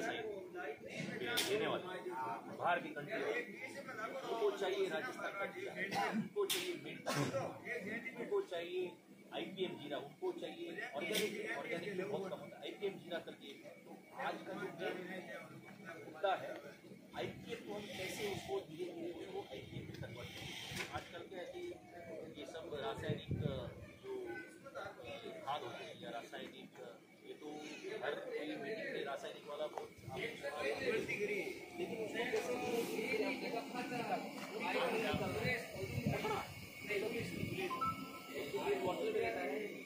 Website देने वाले बाहर की कंट्री उनको चाहिए राजस्थान का जीरा, उनको चाहिए मिंट, उनको चाहिए IPM जीरा, उनको चाहिए ऑर्गेनिक में बहुत कम होता है IPM जीरा करके। तो आज का जो मुद्दा है IPM को हम कैसे उसको धीरे धीरे उसको IPM में कन्वर्ट करें। आजकल क्या है कि ये सब रासायनिक जो खाद होते हैं या रासायनिक, ये तो हर कोई मीटिंग में रासायनिक वाला बहुत, लेकिन उसको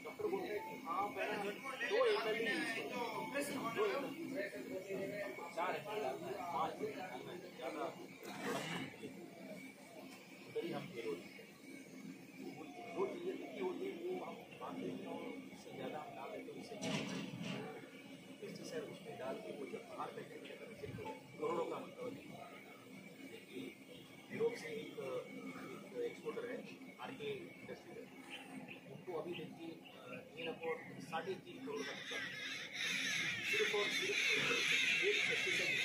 डॉक्टर बोलते हैं कि हाँ पहले 2 ml ही 4 ml डालना है, 5 ml डालना है, ज़्यादा तभी हम फेल होते हैं। वो चीज़ें लिखी होती है वो हम मानते हैं और इससे ज़्यादा हम डाल दें तो इससे पेस्टिसाइड उसमें डाल के वो जब बाहर फेंकने के लिए करोड़ों का यूरोप से एक एक्सपोर्टर है RK इंडस्ट्री, उनको अभी देखिए इन अबाउट 3.5 करोड़ का नुकसान सिर्फ और सिर्फ एक पेस्टिसाइड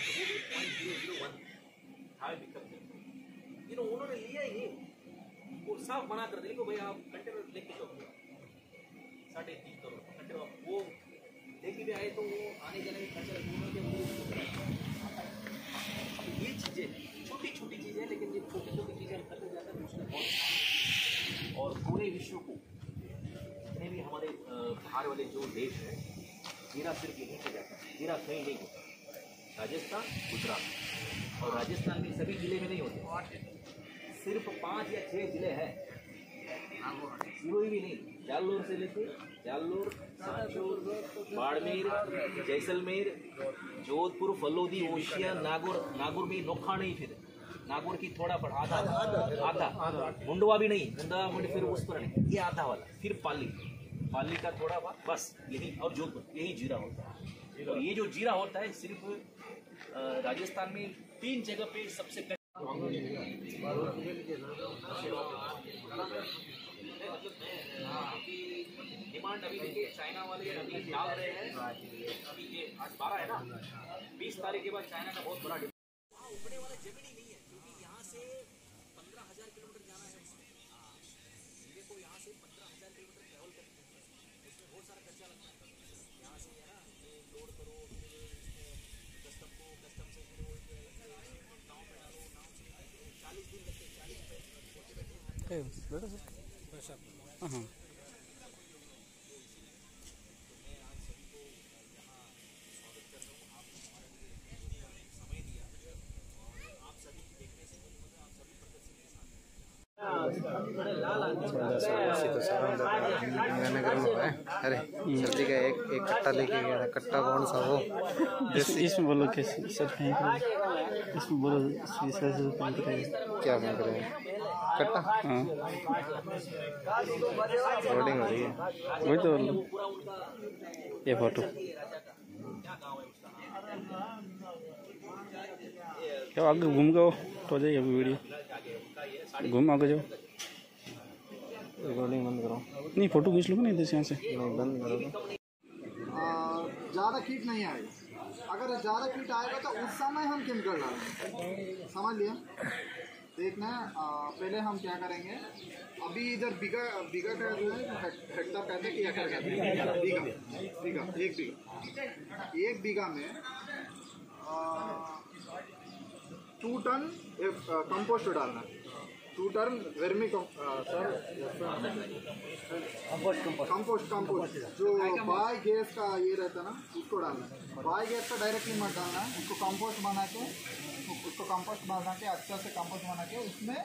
वो भी 0.001 हाई बिकम उन्होंने लिया ही नहीं, वो साफ मना कर दिया भाई आप कंटेनर लेके जाओ 3.5 करोड़ कंटेनर, वो लेके भी आए तो वो आने जाने में खर्चा ये चीज़ें छोटी छोटी चीज़ें, लेकिन ये छोटी छोटी चीज़ें हम करते जाते हैं उसमें बहुत, और पूरे विश्व को जितने भी हमारे बाहर वाले जो देश है जीरा सिर्फ यहीं से जाता है, जीरा कहीं नहीं होता, राजस्थान गुजरात, और राजस्थान में सभी जिले में नहीं होते, सिर्फ 5 या 6 जिले हैं, कोई भी नहीं, जालोर से लेके जालोर, सांचौर, बाड़मेर, जैसलमेर, जोधपुर, फलोदी, ओशिया, नागौर में नोखा नहीं, फिर नागौर की थोड़ा पर आधा मुंडवा भी नहीं, मुंडवा फिर उस पर नहीं, ये आधा वाला, फिर पाली का थोड़ा भाग, बस यही, और जोधपुर यही जीरा होता है। और ये जो जीरा होता है सिर्फ राजस्थान में 3 जगह पे सबसे डिमांड अभी देखिए चाइना वाले अभी डाल रहे हैं, अभी ये आज 12 है ना, 20 तारीख के बाद चाइना का बहुत बड़ा उबड़े वाला जमीन ही नहीं है, क्योंकि यहाँ से 15,000 किलोमीटर जाना है, मेरे को यहाँ से 15,000 किलोमीटर ट्रैवल करना है, उसमें बहुत सारा खर्चा लगता है, यहाँ से है ना ये लोड करो, कस्टम से फिर वो नाव पे डालो, नाव से 40 दिन लगते हैं, 40 दिन। अरे सर्दी का एक कट्टा लेके गया था, कट्टा कौन सा वो इसमें बोलो कैसे सर फेंक, इसमें बोलो क्या फेंक रहे हैं कट्टा, हाँ लोडिंग हो रही है, वही तो ये फोटो क्या आगे घूम गए तो जाइए अभी वीडियो घूम आगे जाओ, रिकॉर्डिंग बंद करो, नहीं फोटो खींच लो नहीं इधर यहाँ से, नहीं बंद करो। ज़्यादा कीट नहीं आएगा, अगर ज़्यादा कीट आएगा तो उस समय हम केमिकल डालेंगे, समझ लिया। देखना पहले हम क्या करेंगे, अभी इधर बीघा का जो है हेक्टर कहते हैं कि एकड़ कहते हैं, बीघा 1 बीघा में 2 टन कंपोस्ट डालना, 2 टन वर्मी कंपोस्ट जो बाय गैस का ये रहता है ना उसको डालना है, बाय गैस का डायरेक्टली मत डालना है, उसको कंपोस्ट बना के अच्छा से कंपोस्ट बना के उसमें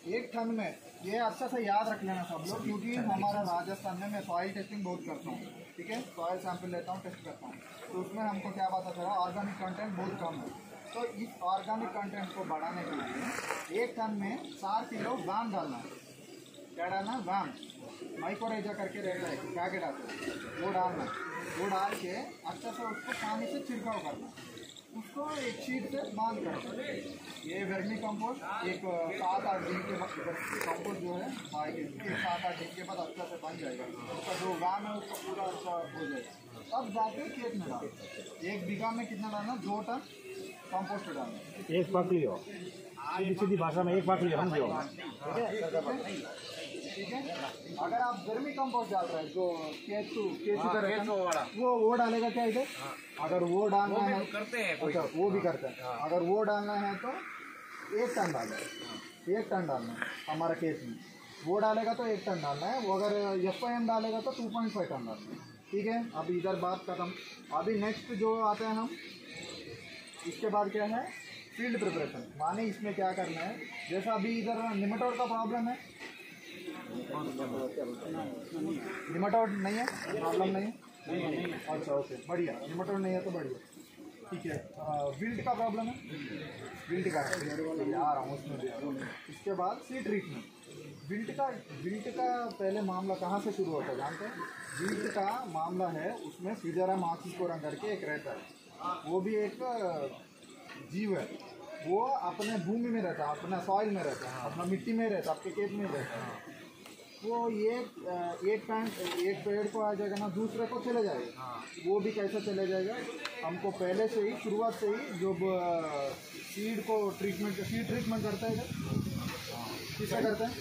1 टन में, ये अच्छा से याद रख लेना सब लोग, क्योंकि हमारा राजस्थान में मैं सॉइल टेस्टिंग बहुत करता हूँ, ठीक है, सॉइल सैंपल लेता हूँ, टेस्ट करता हूँ, तो उसमें हमको क्या पता चला ऑर्गेनिक कंटेंट बहुत कम है। तो इस ऑर्गेनिक कंटेंट को बढ़ाने के लिए 1 टन में 4 किलो वाम डालना है, क्या डालना है, वाम माइक्रोरेजा करके रहता है, पैकेट आता है, वो डालना, वो डाल के अच्छा से उसको पानी से छिड़काव करना, उसको एक शीट से बांध कर, ये वर्मी कंपोस्ट एक 7-8 दिन के बाद कंपोस्ट जो है आएगी, 7-8 दिन के बाद अच्छा से बन जाएगा, उसका जो वाम है उसका पूरा अच्छा हो जाएगा। अब जाके खेत में डालना। 1 बीघा में कितना डालना? 2 टन कंपोस्ट डालना। एक पक लियो, सीधी सीधी भाषा में एक पक लियो हम जो। ठीक है। अगर आप गर्मी कंपोस्ट डाल रहे हैं जो केचू का रहता है वो डालेगा क्या इधर? अगर वो डालना है करते हैं अच्छा वो भी करते हैं। अगर वो डालना है तो 1 टन डालना है, 1 टन डालना है हमारा केस में। वो डालेगा तो 1 टन डालना है, वो अगर FIM डालेगा तो 2.5 टन डालना है। ठीक है। अब इधर बात खत्म। अभी नेक्स्ट जो आते हैं हम, इसके बाद क्या है? Field preparation. माने इसमें क्या करना है? जैसा अभी इधर निमेटोड का प्रॉब्लम है, निमेटोड नहीं है, प्रॉब्लम नहीं है। अच्छा ओके बढ़िया, निमेटोड नहीं है तो बढ़िया, ठीक है। विल्ट का प्रॉब्लम है, विल्ट का आ रहा हूँ उसमें भी। इसके बाद सीड ट्रीटमेंट। विल्ट का पहले मामला कहाँ से शुरू होता है जानते हैं? विल्ट का मामला है उसमें सीजरम आक्सीस्पोरम करके एक रहता है, वो भी एक जीव है। वो अपने भूमि में रहता है, अपना सॉइल में रहता है, अपना मिट्टी में रहता है, आपके खेत में रहता है। वो एक पेड़ को आ जाएगा ना, दूसरे को चले जाएगा। वो भी कैसे चले जाएगा? हमको पहले से ही शुरुआत से ही जो सीड ट्रीटमेंट करता है इधर किससे करते हैं?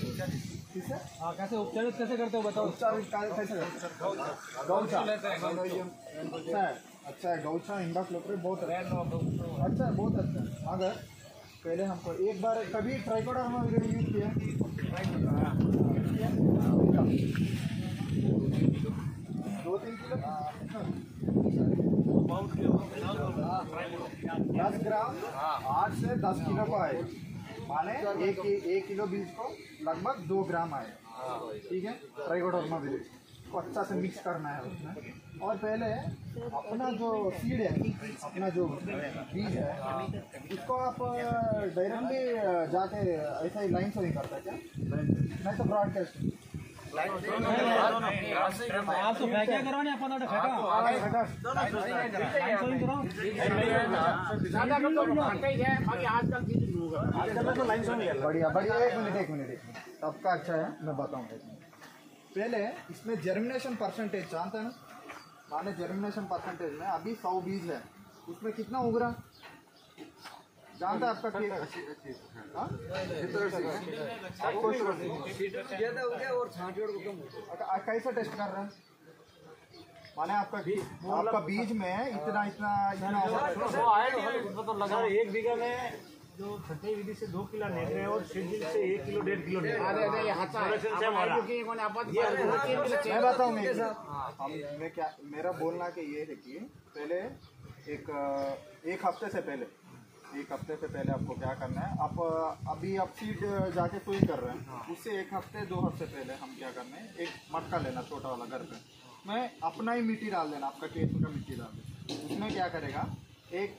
किससे? हाँ कैसे उपचारित कैसे करते हो बताओ? उपचार कैसे करते हैं? गौछा अच्छा है, गौछा इंडा फ्लोटर बहुत अच्छा है, बहुत अच्छा है। अगर पहले हमको एक बार कभी ट्राइकोडर्मा यूज किया 2-3 किलो 10 ग्राम 8 से 10 किलो को आए, माने 1 किलो बीज को लगभग 2 ग्राम आए। ठीक है। ट्राइकोडर्मा विरिड को अच्छा से मिक्स करना है उसमें। और पहले अपना जो सीड है, अपना जो बीज है, उसको आप डायरेक्टली जाके ऐसा ही लाइन से नहीं करता क्या? नहीं तो ब्रॉडकास्ट आप तो क्या करो ना अपन बढ़िया बढ़िया। एक मिनट सबका अच्छा है, मैं बताऊँगा। पहले इसमें जर्मिनेशन परसेंटेज जानते हैं ना? माने जर्मिनेशन परसेंटेज में अभी 100 बीज है, उसमें कितना उग रहा जानता है आपका? कैसे टेस्ट कर रहे हैं? माने आपका बीज में इतना तो लगा 1 बीघा में जो छठी विधि से 2 किलो ले रहे हैं और सीड से 1 किलो 1.5 किलो ले रहे मैं बताऊँ मेरा बोलना के ये है कि पहले एक हफ्ते से पहले आपको क्या करना है? आप सीड जाके सोई कर रहे हैं, उससे 1 हफ्ते 2 हफ्ते पहले हम क्या करना है? एक मटका लेना छोटा वाला घर पे, मैं अपना ही मिट्टी डाल देना, आपका खेत का मिट्टी डाल देना। उसमें क्या करेगा? एक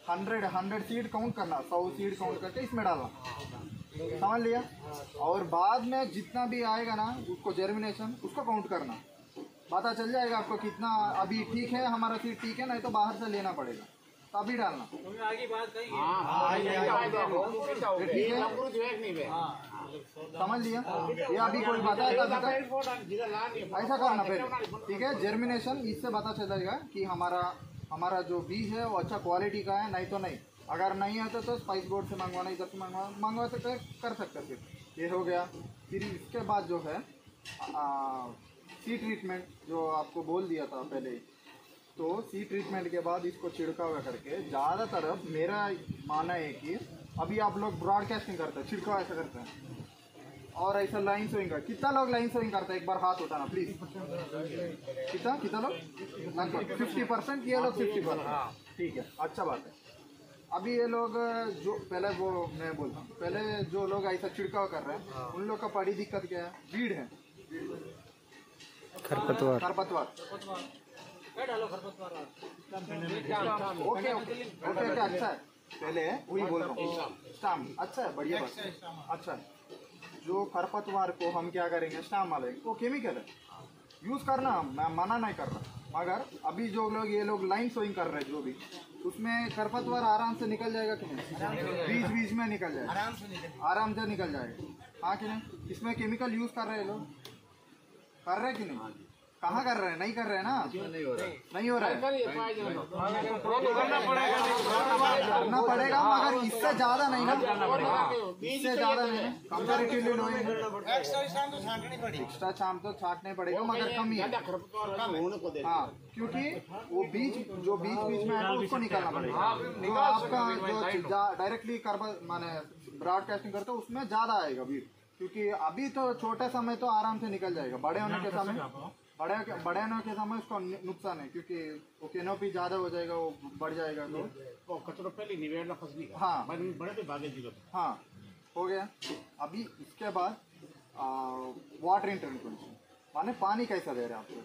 100 सीड काउंट करना, 100 सीड काउंट करके इसमें डालना, समझ लिया? और बाद में जितना भी आएगा ना उसको जर्मिनेशन उसको काउंट करना, पता चल जाएगा आपको कितना अभी ठीक है, हमारा सीड ठीक है, नहीं तो बाहर से लेना पड़ेगा, तभी डालना। आगे बात कही ठीक है, समझ लिया? ये अभी कोई बताया था ऐसा करना पहले, ठीक है? जर्मिनेशन इससे पता चलेगा कि हमारा जो बीज है वो अच्छा क्वालिटी का है, नहीं तो नहीं। अगर नहीं आता तो स्पाइस बोर्ड से मंगवाना, इधर से मंगवा सकते कर सकते। फिर ये हो गया। फिर इसके बाद जो है सी ट्रीटमेंट जो आपको बोल दिया था पहले, तो सी ट्रीटमेंट के बाद इसको छिड़काव करके ज़्यादातर मेरा मानना है कि अभी आप लोग ब्रॉडकास्टिंग करते हैं, छिड़काव ऐसा करते हैं और ऐसा लाइन सोइंग का। कितना लोग लाइन सोइंग करते हैं? एक बार हाथ उठाना प्लीज़। कितना लोग? लगभग 50%। ये लोग 50%, ठीक है, अच्छा बात है। अभी ये लोग जो पहले वो मैं बोलता हूँ, पहले जो लोग ऐसा छिड़काव कर रहे हैं उन लोग का बड़ी दिक्कत क्या है? वीड है, खरपतवार। ओके अच्छा है, पहले वही बोल रहा हूँ। स्टाम अच्छा है, बढ़िया बात है, अच्छा है। जो खरपतवार को हम क्या करेंगे? स्टाम वाले वो केमिकल है, यूज़ करना मैं मना नहीं कर रहा, मगर अभी जो लोग ये लोग लाइन सोइंग कर रहे हैं जो भी, उसमें खरपतवार आराम से निकल जाएगा कि नहीं? बीच में निकल जाएगा, आराम से निकल जाएगा, हाँ कि नहीं? इसमें केमिकल यूज़ कर रहे हैं लोग, कर रहे हैं कि नहीं? कहाँ कर रहे हैं? नहीं कर रहे हैं ना? नहीं हो रहा है। करना पड़ेगा मगर इससे ज्यादा नहीं ना, इससे ज्यादा नहीं। कंपैरेटिवली एक्स्ट्रा शाम तो छाटने पड़ेगा मगर कम ही है। हाँ, क्योंकि वो बीच में है उसको निकालना पड़ेगा। तो आपका जो डायरेक्टली माने ब्रॉडकास्टिंग करते हो उसमें ज्यादा आएगा बीट, क्योंकि अभी तो छोटे समय तो आराम से निकल जाएगा। बड़े होने के समय उसका नुकसान है, क्योंकि वो कैनोपी ज्यादा हो जाएगा, वो बढ़ जाएगा तो कचरो पहले निवेड़ना फसली का। हाँ बड़े पे भागे जीरो। हाँ, हो गया। अभी इसके बाद वाटर इंटरवेंशन माने पानी कैसा दे रहे हैं आपको?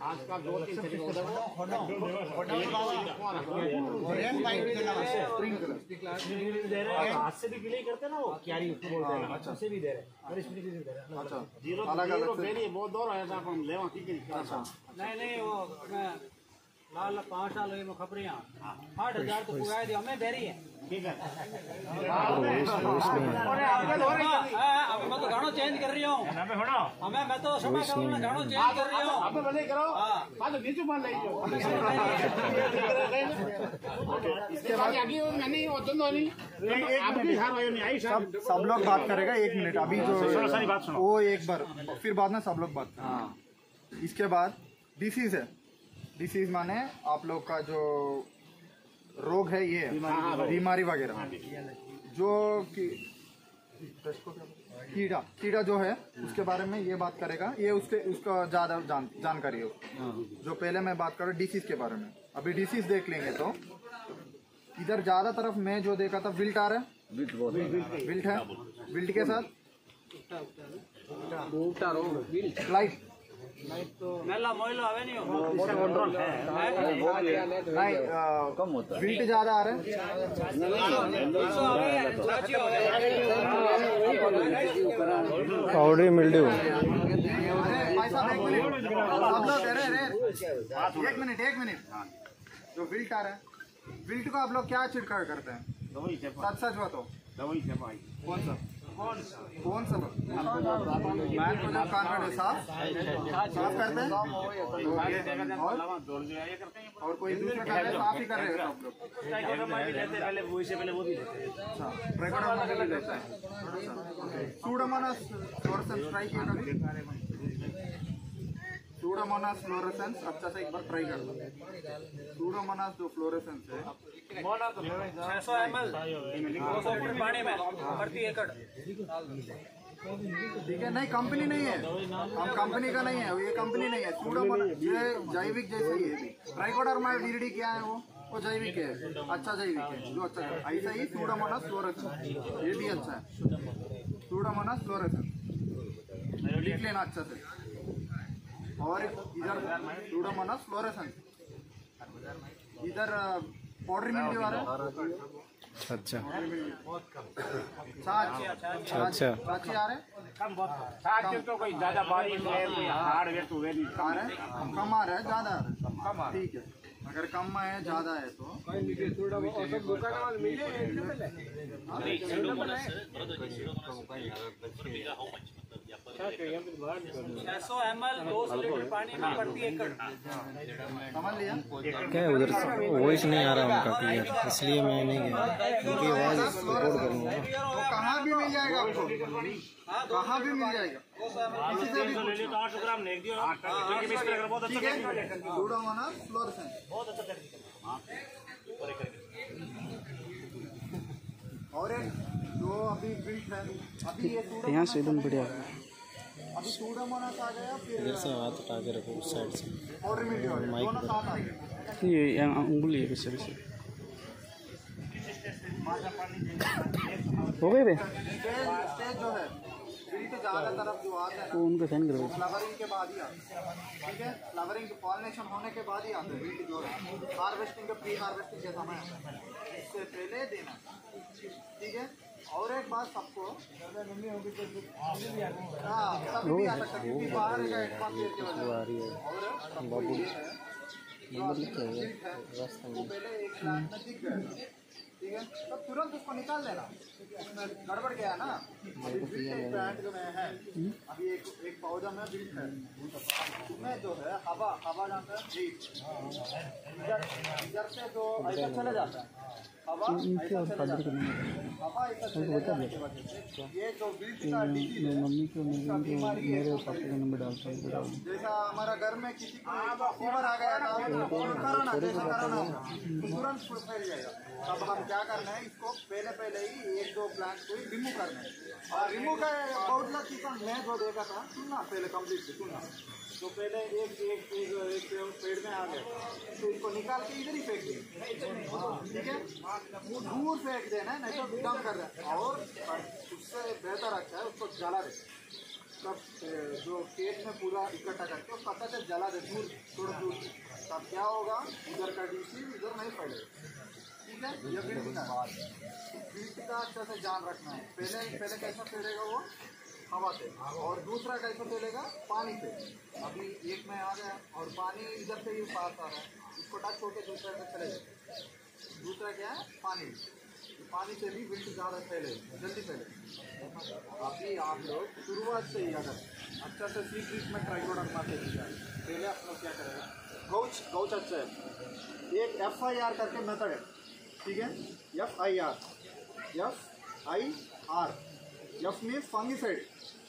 आज का 2-3 तरीका हाथ से भी गिले करते ना, वो क्यारी उसको बोलते हैं। अच्छा से भी दे रहे हैं। अच्छा, जीरो अलग पहले बहुत दौर आया था हम लेवा की। अच्छा नहीं वो लाल 5 साल में खपरियां 8,000 तो पुगाए दिया हमें बेरी है। ठीक है, अब मैं तो गाना चेंज कर रही हूँ। मैं तो समय करूँ ना, गाना चेंज कर रही हूँ। आप भले करो। हाँ तो नीचे मान लीजिए। इसके बाद मैंने सब लोग बात करेगा 1 मिनट। अभी जो वो एक बार फिर बाद में सब लोग बात करेंगे। इसके बाद डिसीज है। डिसीज माने आप लोग का जो रोग है, ये बीमारी वगैरह जो कीड़ा जो है उसके बारे में ये बात करेगा। ये उसका ज्यादा जानकारी है। जो पहले मैं बात कर रहा हूँ डिसीज के बारे में। अभी डिसीज देख लेंगे तो इधर ज्यादा तरफ मैं जो देखा था विल्ट आ रहा है। विल्ट है, विल्ट के साथ लाइट मेला मोइलो आवे नहीं हो। कम होता है, विल्ट ज्यादा आ रहा है। Powdery mildew. एक मिनट जो विल्ट आ रहा है, विल्ट को आप लोग क्या छिड़काव करते हैं? सच बताओ, कौन सा मैन को जब कॉन्फिडेंस साफ करते हैं और कोई दूसरा कार्य साफ ही कर रहे हैं सब लोग। सूडोमोनास फ्लोरेसेंस ट्राई किया कभी? सूडोमोनास फ्लोरेसेंस अच्छा से एक बार ट्राई कर लो। सूडोमोनास जो फ्लोरेसेंस है 600 ml 200 फुट पानी में प्रति एकड़। ठीक है, नहीं कंपनी नहीं है, हम कंपनी का नहीं है, ये कंपनी नहीं है। सूडोमोनास ये जैविक जैसे ही है। ट्राइकोडर्मा विरिडी क्या है? वो जैविक है, अच्छा जैविक है जो अच्छा है। ऐसा ही सूडोमोनास फ्लोरेसेंस ये भी अच्छा है। सूडोमोनास फ्लोरेसेंस लिख लेना अच्छा से। और इधर सूडोमोनास फ्लोरेसेंस, इधर पाउडरी मिल्ड्यू आ रहा है। अच्छा छाछ आ रहे हैं। तो कोई ज्यादा बारिश है, कोई हार्डवेयर तो वे नहीं आ रहा है, कम आ रहा है, ज्यादा आ रहा है। ठीक है, अगर कम है ज्यादा है तो 600 ml 200 लीटर पानी में प्रति एकड़। समझ लिया? क्या है उधर वॉइस नहीं आ रहा उनका क्लियर, इसलिए मैं नहीं गया, क्योंकि आवाज रिकॉर्ड करूँगा। वो कहाँ भी मिल जाएगा आपको, कहाँ भी मिल जाएगा। किसी से भी ले तो 800 ग्राम नहीं दियो। ठीक है, सूडोमोनास फ्लोरेसेंस बहुत अच्छा तरीका। और एक जो अभी विल्ट है, अभी ये यहाँ से एकदम बढ़िया। अभी सूडोमोनास आ गया, फिर इधर से हाथ उठा के रखो उस साइड से। पाउडरी मिल्ड्यू आ गया, दोनों साथ आ गए। ये उंगली है सर से हो गए थे। स्टेज जो है विल्ट ज्यादा तरफ जो आता है वो उनका साइन करो। फ्लावरिंग के बाद ही आता है। ठीक है, फ्लावरिंग पॉलिनेशन होने के बाद ही आता है विल्ट जो है। हार्वेस्टिंग का प्री हार्वेस्टिंग के समय आता है, इससे पहले देना। ठीक है, और एक बात सबको हाँ सब भी आ सकता है, क्योंकि बाहर का एटमॉस्फेयर की वजह से। और बाबू वो पहले एक लाख में दिख गया, ठीक है, तो तुरंत उसको निकाल लेना, उसमें गड़बड़ गया ना। अभी बिल्ट एक ब्रांड में है, अभी एक पौधा में बिल्ट है, उसमें जो है हवा जाता है ब्रीथ, इधर से जो ऐसा चले जाता है हवा, ऐसा चले जाता है हवा, ऐसा चले जाने की वजह से ये जो बिल्ट का डिजीज है, इसका बीमारी है। जैसा हमारा घर में किसी को फीवर आ गया था, कोरोना जैसा कोरोना तुरंत फैल जाएगा। अब हम क्या करना है, इसको पहले ही 1-2 प्लांट को ही रिमूव करना है। और रिमूव का बहुत सा चीज़ मैं जो देखा था, सुनना पहले कंप्लीट सुनना। तो पहले एक पेड़ में आ गया, तो इसको निकाल के इधर ही फेंक दिए, ठीक है, दूर फेंक देना है, नहीं तो डम कर रहा है। और उससे बेहतर अच्छा है उसको जला दे, तब जो खेत में पूरा इकट्ठा करके उसको पता से जला दे दूर, थोड़ा दूर, तब क्या होगा, उधर का डिसीज इधर नहीं फैलेगा। ठीक है, ये बिल्ट का अच्छा से ध्यान रखना है। पहले कैसा फैलेगा वो हवा से, और दूसरा कैसा फैलेगा पानी से। अभी एक में आ गया और पानी इधर से ही पास आ रहा है, इसको टच होकर दूसरा से चले जाए। दूसरा क्या है, पानी से भी बिल्ट ज़्यादा फैले, जल्दी फैले। अभी आप लोग शुरुआत से ही अगर अच्छा से सीड ट्रीटमेंट ट्राइकोडर्मा से किया, पहले आप लोग क्या करेगा, गौच अच्छा है, एक FIR करके मेथड है, ठीक है, FIR, F मीन्स फंगिसाइड।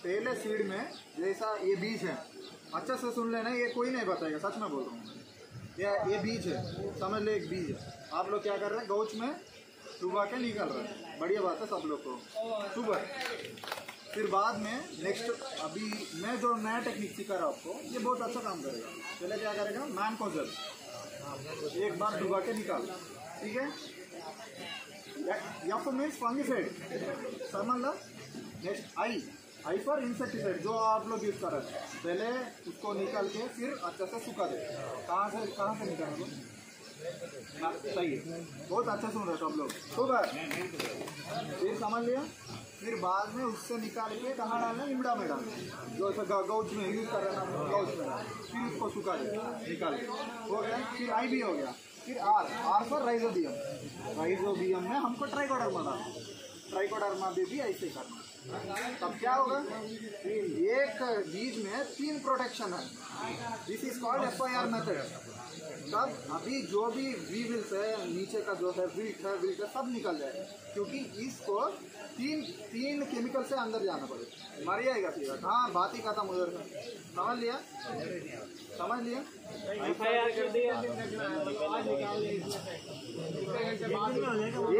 पहले सीड में जैसा ये बीज है, अच्छा से सुन लेना, ये कोई नहीं बताएगा, सच में बोल रहा हूँ, ये बीज है, समझ ले, एक बीज है। आप लोग क्या कर रहे हैं, गौच में सुबह के निकल रहे हैं, बढ़िया बात है सब लोग को सुबह। फिर बाद में नेक्स्ट, अभी मैं जो नया टेक्निक सिखा रहा हूँ आपको, ये बहुत अच्छा काम करेगा। पहले क्या करेगा, मैनकोजेब एक बार डुबा के निकाल, ठीक है, F मीन्स फंगिसाइड, समझ लो। नेक्स्ट आई फॉर इंसेक्टिसाइड, जो आप लोग यूज कर रहे हैं, पहले उसको निकाल के फिर अच्छा से सुखा दे। कहाँ से निकालोगे, सही है, बहुत अच्छा सुन रहे हो सब लोग, सुबह फिर समझ लिया। फिर बाद में उससे निकाल के कहाँ डालना, इमड़ा में डालना, जो ऐसा गौच में यूज कर रहे हैं ना, गौच में डालना, फिर उसको सुखा दे, निकाल हो गया। फिर आई भी हो गया, फिर आर फॉर राइजोबियम में हमको ट्राइकोडर्मा डालना, ट्राइकोडर्मा भी ऐसे करना। तब क्या होगा, एक बीज में 3 प्रोटेक्शन है, this is called FIR method. तब अभी जो भी वीविल्स है, नीचे का जो है विल्ट है सब निकल जाएगा, क्योंकि इसको तीन केमिकल से अंदर जाना पड़ेगा, मर जाएगा सीधा। हाँ, बात ही खत्म उधर का, समझ लिया।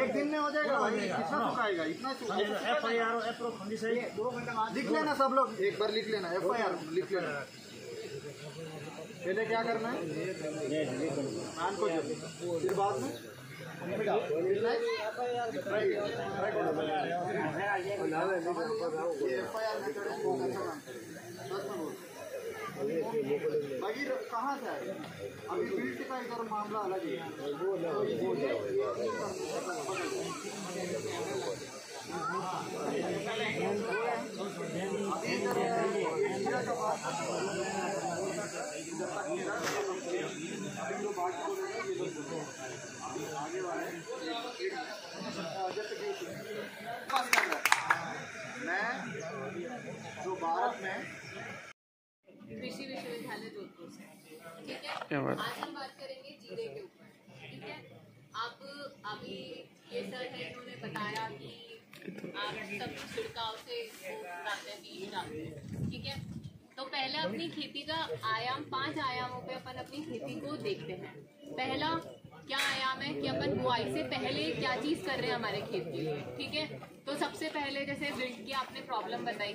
एक दिन में हो जाएगा भाई, कितना सुखाएगा, इतना लिख लेना सब लोग, एक बार लिख लेना, FIR लिख लेना। पहले क्या करना है, मैन को फिर बाद में कहाँ से आए, अभी बिल्ट का इधर मामला अलग है। मैं जो भारत में कृषि विश्वविद्यालय जोधपुर से, ठीक है, आज हम बात करेंगे जीरे के ऊपर, ठीक है। अब अभी ये सर है, इन्होंने बताया कि आप सब छिड़काव से इसको डालते हैं, बीज डालते हैं, ठीक है। तो पहले अपनी खेती का आयाम 5 आयामों पे अपन अपनी खेती को देखते हैं। पहला क्या आयाम है कि अपन बुआई से पहले क्या चीज कर रहे हैं हमारे खेत के लिए, ठीक है। तो सबसे पहले जैसे विल्ट की आपने प्रॉब्लम बताई,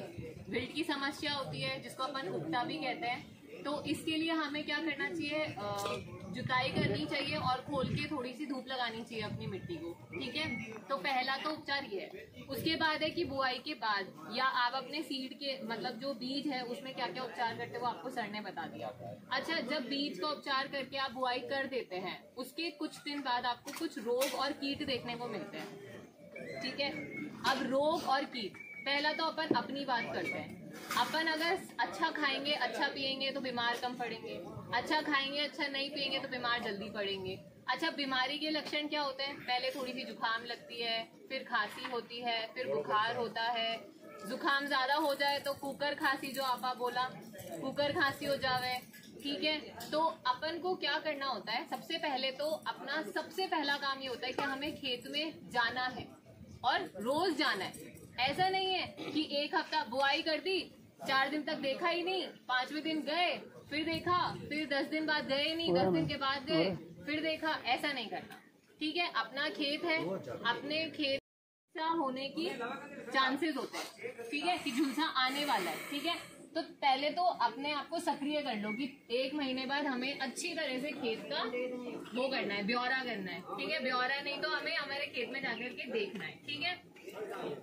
विल्ट की समस्या होती है जिसको अपन उपटा भी कहते हैं। तो इसके लिए हमें क्या करना चाहिए, जुताई करनी चाहिए और खोल के थोड़ी सी धूप लगानी चाहिए अपनी मिट्टी को, ठीक है। तो पहला तो उपचार ये है। उसके बाद है कि बुआई के बाद या आप अपने सीड के मतलब जो बीज है उसमें क्या क्या उपचार करते हैं वो आपको सर ने बता दिया। अच्छा, जब बीज का उपचार करके आप बुआई कर देते हैं, उसके कुछ दिन बाद आपको कुछ रोग और कीट देखने को मिलते हैं, ठीक है। अब रोग और कीट, पहला तो अपन अपनी बात करते हैं। अपन अगर अच्छा खाएंगे, अच्छा पिएंगे तो बीमार कम पड़ेंगे, अच्छा खाएंगे, अच्छा नहीं पिएंगे तो बीमार जल्दी पड़ेंगे। अच्छा, बीमारी के लक्षण क्या होते हैं? पहले थोड़ी सी जुकाम लगती है, फिर खांसी होती है, फिर बुखार होता है। जुकाम ज्यादा हो जाए तो कुकर खांसी, जो आपा बोला, कुकर खांसी हो जावे। ठीक है, तो अपन को क्या करना होता है? सबसे पहले तो अपना सबसे पहला काम ये होता है कि हमें खेत में जाना है और रोज जाना है। ऐसा नहीं है कि एक हफ्ता बुआई कर दी, 4 दिन तक देखा ही नहीं, 5वें दिन गए, फिर देखा, फिर 10 दिन बाद गए नहीं, 10 दिन के बाद गए, फिर देखा। ऐसा नहीं करना। ठीक है, अपना खेत है, अपने खेत होने की चांसेस होते हैं। ठीक है, कि झुलसा आने वाला है। ठीक है, तो पहले तो अपने आप को सक्रिय कर लो कि 1 महीने बाद हमें अच्छी तरह से खेत का वो करना है, ब्यौरा करना है। ठीक है, ब्यौरा नहीं तो हमें हमारे खेत में जाकर के देखना है। ठीक है,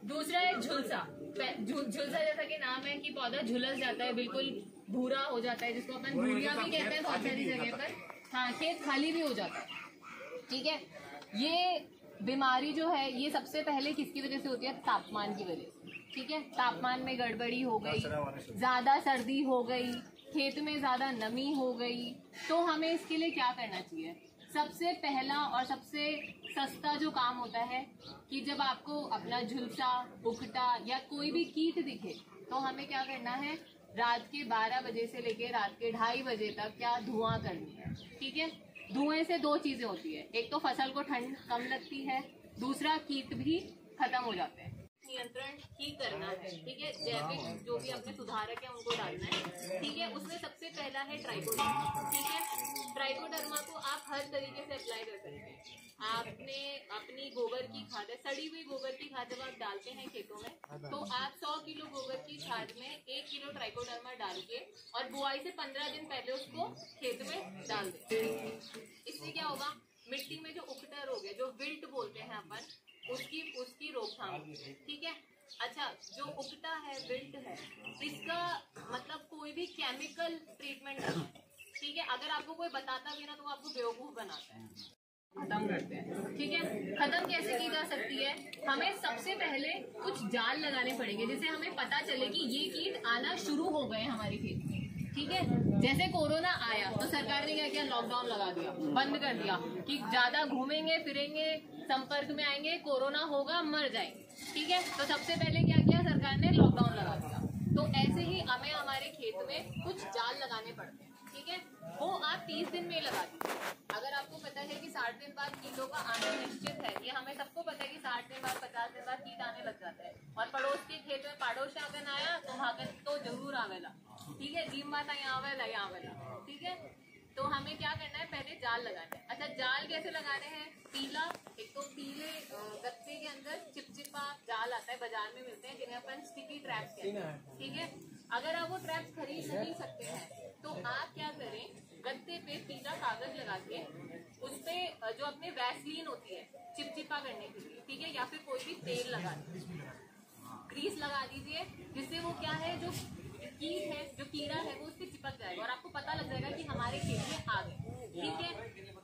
दूसरा है झुलसा। झुलसा जैसा कि नाम है कि पौधा झुलस जाता है, बिल्कुल भूरा हो जाता है, जिसको अपन भूरिया भी कहते हैं बहुत सारी जगह पर। हाँ, खेत खाली भी हो जाता है। ठीक है, ये बीमारी जो है ये सबसे पहले किसकी वजह से होती है? तापमान की वजह से। ठीक है, तापमान में गड़बड़ी हो गई, ज्यादा सर्दी हो गई, खेत में ज्यादा नमी हो गई, तो हमें इसके लिए क्या करना चाहिए? सबसे पहला और सबसे सस्ता जो काम होता है कि जब आपको अपना झुलसा, उकटा या कोई भी कीट दिखे तो हमें क्या करना है? रात के 12 बजे से लेकर रात के 2:30 बजे तक क्या धुआं करनी है। ठीक है, धुएं से 2 चीजें होती है, एक तो फसल को ठंड कम लगती है, दूसरा कीट भी खत्म हो जाते हैं। नियंत्रण ही करना है। ठीक है, जैविक जो भी अपने सुधारक है उनको डालना है। ठीक है, उसमें सबसे पहला है ट्राइकोडर्मा। ठीक है, ट्राइकोडर्मा को आप हर तरीके से अप्लाई कर सकते हैं। आपने अपनी गोबर की खाद है, सड़ी हुई गोबर की खाद जब आप डालते हैं खेतों में, तो आप 100 किलो गोबर की खाद में 1 किलो ट्राइकोडर्मा डाल के और बुआई से 15 दिन पहले उसको खेत में डाल दें। इससे क्या होगा? मिट्टी में जो उकटा रोग है, जो विल्ट बोलते हैं अपन, उसकी रोकथाम। ठीक है, अच्छा, जो उकटा है, विल्ट है, इसका मतलब कोई भी केमिकल ट्रीटमेंट नहीं है। ठीक है, अगर आपको कोई बताता भी ना तो आपको बेवकूफ बनाता है। खत्म करते हैं। ठीक है, खत्म कैसे की जा सकती है? हमें सबसे पहले कुछ जाल लगाने पड़ेंगे जिससे हमें पता चले कि ये कीट आना शुरू हो गए हमारे खेत में। ठीक है, जैसे कोरोना आया तो सरकार ने क्या किया? लॉकडाउन लगा दिया, बंद कर दिया कि ज्यादा घूमेंगे फिरेंगे, संपर्क में आएंगे, कोरोना होगा, मर जाएंगे। ठीक है, तो सबसे पहले क्या किया सरकार ने? लॉकडाउन लगा दिया। तो ऐसे ही हमें हमारे खेत में कुछ जाल लगाने पड़ते हैं। ठीक है, वो आप 30 दिन में लगा दीजिए। अगर आपको पता है कि 60 दिन बाद कीटों का आना निश्चित है, ये हमें सबको पता है कि 60 दिन बाद 50 दिन बाद कीट आने लग जाता है, और पड़ोस के खेत में पाड़ोश आगन आया तो भागन तो जरूर आवेला। ठीक है, जीम माता यहाँ आवेला। ठीक है, तो हमें क्या करना है? पहले जाल लगाना है। अच्छा, जाल कैसे लगाने हैं? पीला, एक तो पीले गत्ते के अंदर चिपचिपा जाल आता है, बाजार में मिलते हैं, जिन्हें अपन स्टिकी ट्रैप्स कहते हैं। ठीक है, अगर आप वो ट्रैप्स खरीद नहीं सकते हैं तो आप क्या करें? गत्ते पे पीला कागज लगा के उस पे जो अपने वैसलीन होती है चिपचिपा करने के लिए, ठीक है, या फिर कोई भी तेल लगा दीजिए, ग्रीस लगा दीजिए, जिससे वो क्या है, जो कीट है, जो कीड़ा है, वो उससे चिपक जाएगा और आपको पता लग जाएगा कि हमारे खेत में आ गए। ठीक है,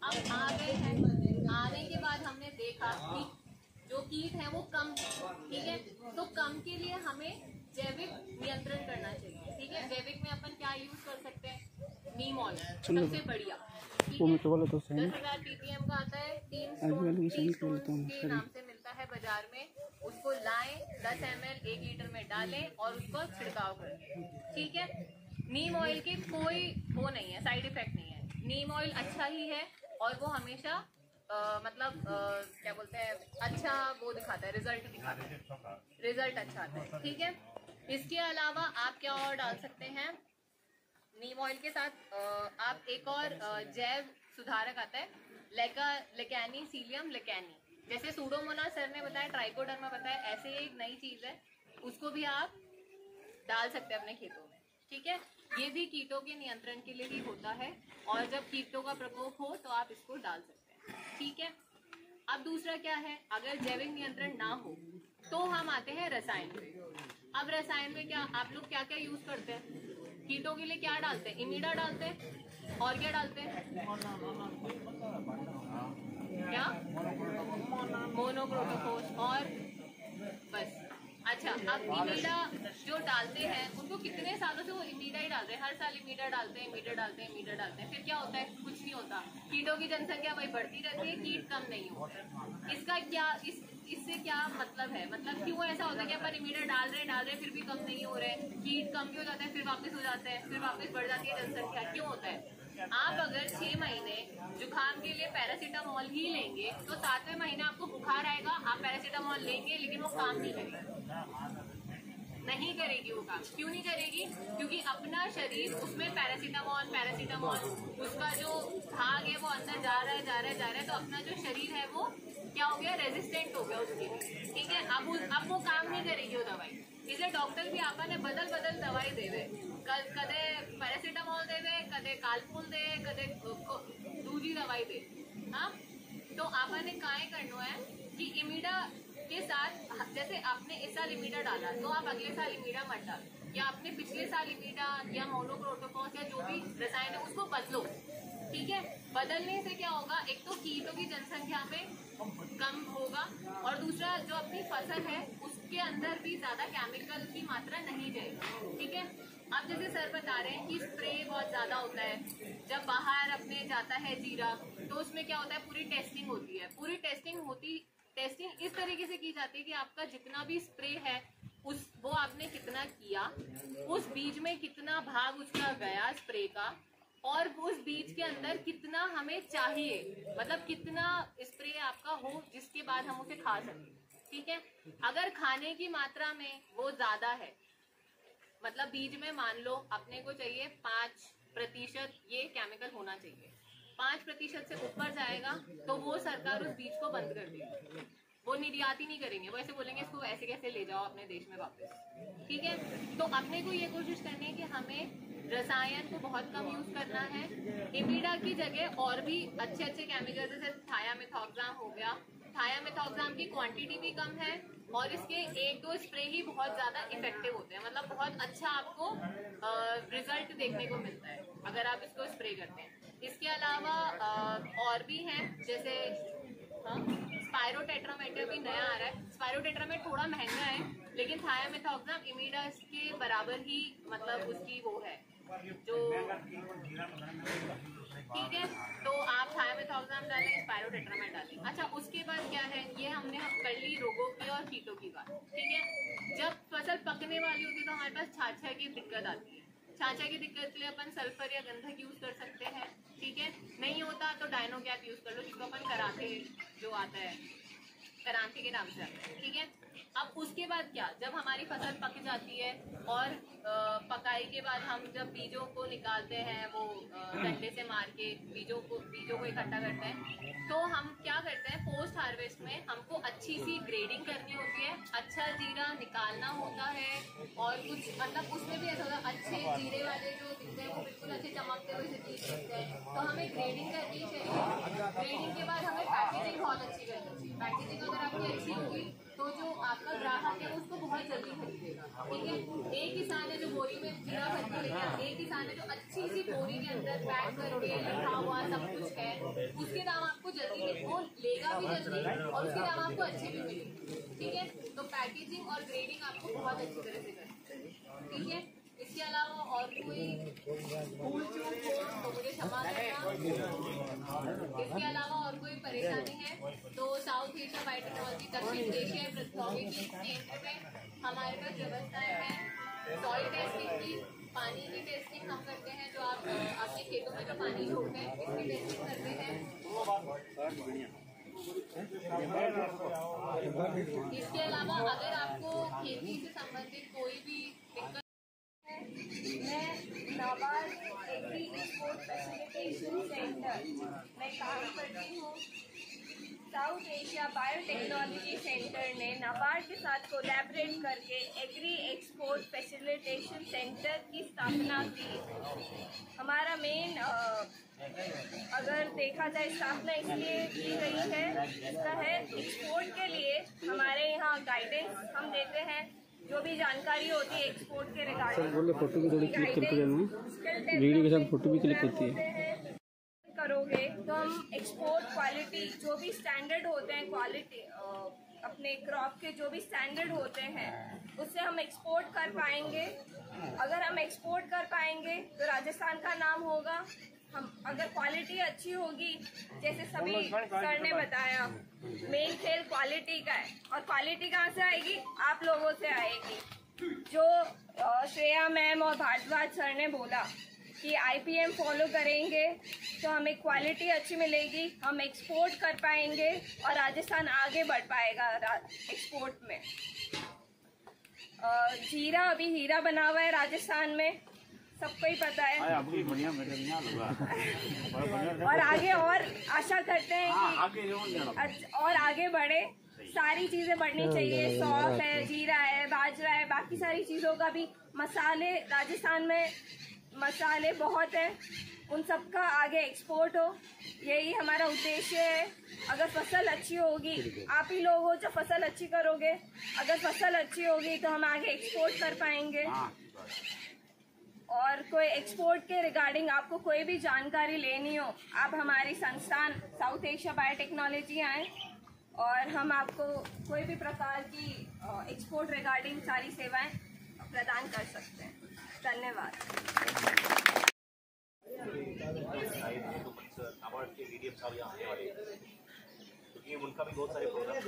अब आ गए हैं, आने के बाद हमने देखा कि जो कीट है वो कम है। ठीक है, तो कम के लिए हमें जैविक नियंत्रण करना चाहिए। ठीक है, जैविक में अपन क्या यूज कर सकते हैं? नीम ऑयल सबसे बढ़िया। 10,000 ppm का आता है, 300 के नाम से मिलता है बाजार में। उसको लाएं, 10 ml 1 लीटर में डालें और उसको छिड़काव करें। ठीक है, नीम ऑयल की कोई वो नहीं है, साइड इफेक्ट नहीं है। नीम ऑयल अच्छा ही है और वो हमेशा क्या बोलते हैं, अच्छा वो दिखाता है, रिजल्ट दिखाता है, रिजल्ट अच्छा आता है। ठीक है, इसके अलावा आप क्या और डाल सकते हैं? नीम ऑयल के साथ आप एक और जैव सुधारक आता है, लेकैनी सीलियम लेकैनी, जैसे सूडोमोनास सर ने बताया, ट्राइकोडर्मा बताया, ऐसे एक नई चीज है, उसको भी आप डाल सकते हैं अपने खेतों में। ठीक है, ये भी कीटों के नियंत्रण के लिए ही होता है और जब कीटों का प्रकोप हो तो आप इसको डाल सकते हैं। ठीक है, अब दूसरा क्या है? अगर जैविक नियंत्रण ना हो तो हम आते हैं रसायन पे। अब रसायन में क्या आप लोग क्या क्या यूज करते हैं? कीटों के लिए क्या डालते हैं? इमिडा डालते हैं, और क्या डालते हैं? क्या? मोनोक्रोटोफॉस, और बस। अच्छा, अब इमीडा जो डालते हैं उनको कितने सालों से वो इमीडा ही डाल रहे हैं, हर साल इमीडा डालते हैं, फिर क्या होता है? कुछ नहीं होता। कीटों की जनसंख्या वही बढ़ती रहती है, कीट कम नहीं होते। इसका क्या इससे क्या मतलब है? मतलब क्यों ऐसा होता है कि अपन इमीडा डाल रहे हैं फिर भी कम नहीं हो रहे, कीट कम भी हो जाते हैं, फिर वापस हो जाते हैं, फिर वापस बढ़ जाती है जनसंख्या, क्यों होता है? आप अगर 6 महीने जुकाम के लिए पैरासीटामोल ही लेंगे तो 7वें महीने आपको बुखार आएगा, आप पैरासीटामोल लेंगे लेकिन वो काम नहीं करेगी वो काम। क्यों नहीं करेगी? क्योंकि अपना शरीर उसमें पैरासीटामोल उसका जो भाग है वो अंदर जा रहा है, तो अपना जो शरीर है वो क्या हो गया? रेजिस्टेंट हो गया उसके लिए, ठीक है। अब वो काम नहीं करेगी वो दवाई, इसलिए डॉक्टर भी आपने बदल दवाई देवे, कदे पैरासीटामोल देवे, कदे कालपूल दे, कदे दूसरी दवाई दे। हाँ, तो आपने काय करना है कि इमीडा के साथ, जैसे आपने इस साल इमीडा डाला तो आप अगले साल इमीडा मत डालो, या आपने पिछले साल इमीडा या मोनोक्रोटोफॉस या जो भी रसायन है उसको बदलो, ठीक है। बदलने से क्या होगा? एक तो कीटों की जनसंख्या में कम होगा, और दूसरा जो अपनी फसल है उसके अंदर भी ज्यादा केमिकल की मात्रा नहीं जाएगी, ठीक है। अब जैसे सर बता रहे हैं कि स्प्रे बहुत ज्यादा होता है, जब बाहर अपने जाता है जीरा तो उसमें क्या होता है? पूरी टेस्टिंग होती है, टेस्टिंग इस तरीके से की जाती है कि आपका जितना भी स्प्रे है वो आपने कितना किया, उस बीज में कितना भाग उसका गया स्प्रे का, और उस बीज के अंदर कितना हमें चाहिए, मतलब कितना स्प्रे आपका हो जिसके बाद हम उसे खा सकें, ठीक है। अगर खाने की मात्रा में वो ज्यादा है, मतलब बीज में मान लो अपने को चाहिए 5% ये केमिकल होना चाहिए, 5% से ऊपर जाएगा तो वो सरकार उस बीज को बंद कर देगी, वो निर्यात ही नहीं करेंगे, वो ऐसे बोलेंगे इसको ऐसे कैसे ले जाओ अपने देश में वापस, ठीक है। तो अपने को ये कोशिश करनी है कि हमें रसायन को बहुत कम यूज करना है। इमीडा की जगह और भी अच्छे केमिकल जैसे थायामेथोक्साम हो गया, थायामेथोक्साम की क्वांटिटी भी कम है और इसके 1-2 स्प्रे ही बहुत ज्यादा इफेक्टिव होते हैं, मतलब बहुत अच्छा आपको रिजल्ट देखने को मिलता है अगर आप इसको स्प्रे करते हैं। इसके अलावा और भी हैं, जैसे स्पायरोटेट्रामेट भी नया आ रहा है। स्पायरोटेट्रामेट थोड़ा महंगा है, लेकिन थायामेथोक्साम इमीडा के बराबर ही मतलब उसकी वो है जो, ठीक है। तो आप थायामेथोक्साम डालें, स्पायरोटेट्रामेट डालें। अच्छा, उसके बाद क्या है, ये हमने कर ली रोगों की और कीटों की बात, ठीक है। जब फसल पकने वाली होती है तो हमारे पास छाछा की दिक्कत आती है। छाछा की दिक्कत के लिए अपन सल्फर या गंधक यूज कर सकते हैं, ठीक है। नहीं होता तो डायनोकैप यूज कर लो, जिसको अपन कराते जो आता है, क्रांति के नाम से आता है, ठीक है। अब उसके बाद क्या, जब हमारी फसल पक जाती है और पकाई के बाद हम जब बीजों को निकालते हैं, वो डंडे से मार के बीजों को इकट्ठा करते हैं, तो हम क्या करते हैं, पोस्ट हार्वेस्ट में हमको अच्छी सी ग्रेडिंग करनी होती है, अच्छा जीरा निकालना होता है, और कुछ मतलब उसमें भी ऐसा होता है अच्छे जीरे वाले जो दिखते हैं वो बिल्कुल अच्छे चमकते हुए से चीज दिखते हैं, तो हमें ग्रेडिंग करनी चाहिए। ग्रेडिंग के बाद हमें पैकेजिंग बहुत अच्छी करनी चाहिए। पैकेजिंग अगर आपकी अच्छी होगी तो जो आपका ग्राहक है उसको बहुत जल्दी खरीदेगा, ठीक है। एक किसान है जो बोरी में जीरा भर के लेके, एक किसान है जो अच्छी सी बोरी के अंदर पैक करके लिखा हुआ सब कुछ है, उसके दाम आपको जल्दी, वो लेगा भी जल्दी और उसके दाम आपको अच्छे भी मिलेंगे, ठीक है। तो पैकेजिंग और ग्रेडिंग आपको बहुत अच्छी तरह से करनी है, ठीक है। इसके अलावा और कोई भूल चूक हो तो मुझे क्षमा करना। इसके अलावा और कोई परेशानी है तो साउथ एशिया बायोटेक्नोलॉजी, दक्षिण एशिया प्रौद्योगिकी केंद्र में हमारे पास व्यवस्थाएं हैं। सॉइल टेस्टिंग की, पानी की टेस्टिंग हम करते हैं, जो आप आपके खेतों में जो पानी छोड़ते हैं इसकी टेस्टिंग करते हैं। इसके अलावा अगर आपको खेती से संबंधित कोई भी दिक्कत, मैं NABARD agree export facilitation centre में काम करती हूँ। साउथ एशिया बायोटेक्नोलॉजी सेंटर ने नाबार्ड के साथ कोलैबोरेट करके एग्री एक्सपोर्ट फैसिलिटेशन सेंटर की स्थापना की। हमारा मेन अगर देखा जाए स्थापना इसलिए की गई है, इसका है एक्सपोर्ट के लिए हमारे यहाँ गाइडेंस हम देते हैं, जो भी जानकारी होती है एक्सपोर्ट के रिगार्डिंग, फोटो भी थोड़ी क्लिक करके देना, वीडियो के साथ फोटो भी क्लिक होती है। करोगे तो हम एक्सपोर्ट क्वालिटी जो भी स्टैंडर्ड होते हैं क्वालिटी अपने क्रॉप के जो भी स्टैंडर्ड होते हैं उससे हम एक्सपोर्ट कर पाएंगे। अगर हम एक्सपोर्ट कर पाएंगे तो राजस्थान का नाम होगा। हम अगर क्वालिटी अच्छी होगी, जैसे सभी सर ने बताया, मेन खेल क्वालिटी का है। और क्वालिटी कहाँ से आएगी? आप लोगों से आएगी। जो श्रेया मैम और भारद्वाज सर ने बोला कि IPM फॉलो करेंगे तो हमें क्वालिटी अच्छी मिलेगी, हम एक्सपोर्ट कर पाएंगे और राजस्थान आगे बढ़ पाएगा एक्सपोर्ट में। जीरा अभी हीरा बना हुआ है राजस्थान में, सबको ही पता है। और आगे और आशा करते हैं कि और आगे बढ़े। सारी चीज़ें बढ़नी चाहिए। सौंफ है, जीरा है, बाजरा है, बाकी सारी चीज़ों का भी, मसाले राजस्थान में मसाले बहुत हैं, उन सब का आगे एक्सपोर्ट हो, यही हमारा उद्देश्य है। अगर फसल अच्छी होगी, आप ही लोग हो जो फसल अच्छी करोगे, अगर फसल अच्छी होगी तो हम आगे एक्सपोर्ट कर पाएंगे। और कोई एक्सपोर्ट के रिगार्डिंग आपको कोई भी जानकारी लेनी हो, आप हमारी संस्थान साउथ एशिया बायोटेक्नोलॉजी आएँ और हम आपको कोई भी प्रकार की एक्सपोर्ट रिगार्डिंग सारी सेवाएं प्रदान कर सकते हैं। धन्यवाद। नाबार्ड के मीडियम साहब यहाँ आने वाले हैं, क्योंकि उनका भी बहुत सारे प्रोग्राम है।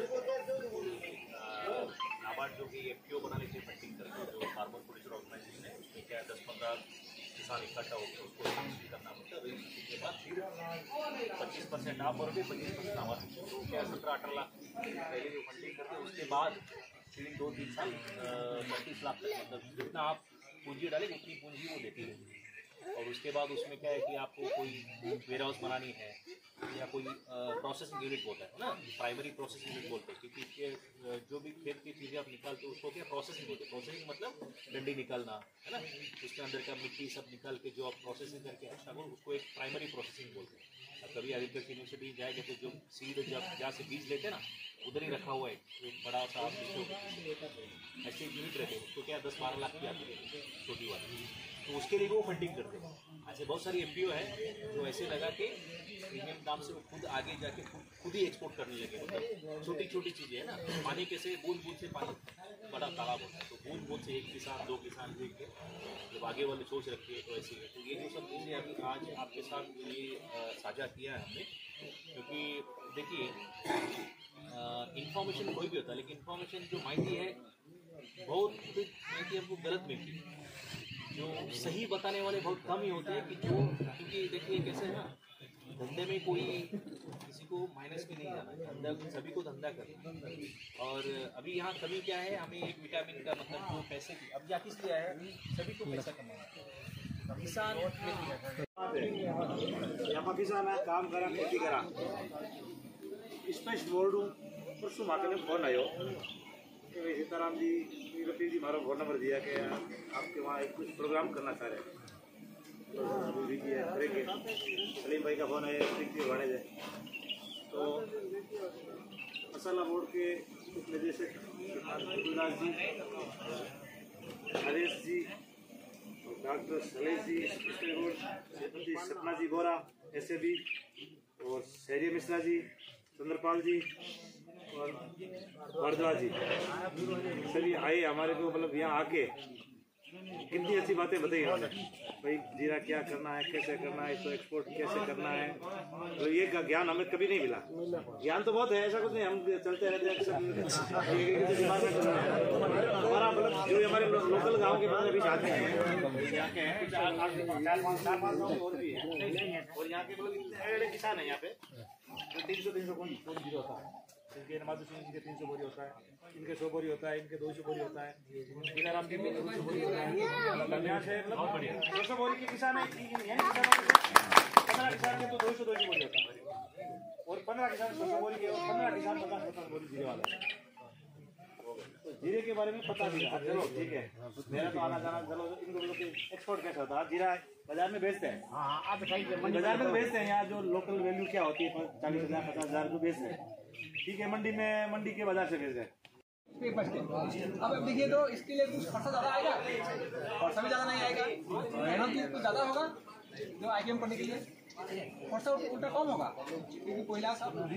नाबार्ड जो कि FPO बनाने के लिए फंडिंग करते हैं, जो फार्मर प्रोड्यूसर ऑर्गेनाइजेशन है, उसमें क्या 10-15 किसान इकट्ठा होकर उसको रजिस्ट्री करना होता है। रजिस्ट्री के बाद फिर 25% आप और भी 25% हमारा, तो क्या 17-18 लाख पहले जो फंडिंग करते हैं, उसके बाद फिर 2-3 साल 35 लाख तक, मतलब जितना आप पूंजी डालेंगे उतनी पूंजी वो देती है। और उसके बाद उसमें क्या है कि आपको कोई वेयर हाउस बनानी है या कोई प्रोसेसिंग यूनिट होता है ना, प्राइमरी प्रोसेसिंग यूनिट बोलते हैं, क्योंकि जो भी खेत की चीज़ें आप निकालते हो उसको क्या प्रोसेसिंग होती है। प्रोसेसिंग मतलब डंडी निकालना है ना, उसके अंदर का मिट्टी सब निकाल के जो आप प्रोसेसिंग करके अच्छा बोल, उसको एक प्राइमरी प्रोसेसिंग बोलते हैं। अब कभी एग्रीकल्चर यूनिवर्सिटी जाएंगे तो जो सीड जहाँ से बीज लेते हैं ना, उधर ही रखा हुआ है एक बड़ा सा ऐसे यूनिट रहते हैं, उसको क्या 10-12 लाख की आती है छोटी वाली, तो उसके लिए वो फंडिंग करते हैं। ऐसे बहुत सारी FPO है जो ऐसे लगा के प्रीमियम दाम से वो खुद आगे जाके खुद ही एक्सपोर्ट करने लगे। मतलब छोटी छोटी चीज़ें है ना, पानी कैसे बूंद बूंद से पानी बड़ा तालाब होता है, तो बूंद बूंद से 1 किसान 2 किसान देख के जब आगे वाले सोच रखी है तो ऐसे है। तो ये जो सब चीज़ें अभी आज आपके साथ ये साझा किया है हमने, क्योंकि देखिए इंफॉर्मेशन कोई भी होता है, लेकिन इंफॉर्मेशन जो माहिती है बहुत माहिती हमको गलत मिलती है। जो सही बताने वाले बहुत कम ही होते हैं, कि जो, क्योंकि देखिए कैसे है ना, धंधे में कोई किसी को माइनस में नहीं जाना, धंधा सभी को धंधा करना। और अभी यहाँ कमी क्या है, हमें एक विटामिन का मतलब जो पैसे की अब किस लिए है, सभी को पैसा कमाना, किसान यहाँ किसान है, काम करा, खेती करा, स्पेशल बोर्ड परसों माके फोन आयो सीताराम जी रफीक जी हमारा फोन नंबर दिया कि आपके वहाँ एक कुछ प्रोग्राम करना चाह रहे हैं, तो दीजिए करेंगे। सलीम भाई का फोन है, रफीक जी बने जाए, तो मसाला बोर्ड के कुछ निदेशक अब्दुल्लाज जी, हरेश जी, डॉक्टर सलेश जी, श्रीमती सपना जी गोरा SAB, और शैर्य मिश्रा जी, चंद्रपाल जी और भारद्वाज जी, सभी आए हमारे को, मतलब यहाँ आके कितनी अच्छी बातें बताई उन्होंने, भाई जीरा क्या करना है, कैसे करना है, इसको एक्सपोर्ट कैसे करना है। तो ये ज्ञान हमें कभी नहीं मिला। ज्ञान तो बहुत है, ऐसा कुछ नहीं, हम चलते रहते हैं डिपार्टमेंट हमारा, मतलब जो हमारे लोकल गाँव के 15-20 आदमी हैं, यहाँ के हैं 4-5 और भी है, और यहाँ के मतलब इतने बड़े किसान हैं यहाँ पे, 300 कौन जीरो होता है, इनके नमाज सिंह जी के 300 बोरी होता है, इनके 100 बोरी होता है, इनके 200 बोरी होता है, मीनाराम जी के 200 बोरी होता है। यहाँ से बहुत बढ़िया 200 बोरी के किसान है, 15 किसान के तो 200 बोरी होता है, और 15 किसान 100 बोरी के, और 15 किसान 50 बोरी जीरे वाले। तो जीरे के बारे में पता नहीं था, चलो ठीक है, मेरा तो आना जाना, चलो इनको एक्सपोर्ट कैसा होता है, जीरा बाजार में बेचते हैं, बाजार में तो बेचते हैं, यहाँ जो लोकल वैल्यू क्या होती है 40,000 50,000 को बेचते हैं, ठीक है, मंडी के बाजार से भेज रहे। अब देखिए तो इसके लिए कुछ खर्चा ज़्यादा आएगा, खर्चा भी ज़्यादा नहीं आएगा, मेहनत भी कुछ ज़्यादा होगा जो IPM करने के लिए, खर्चा उल्टा कम होगा, क्योंकि कोयला सब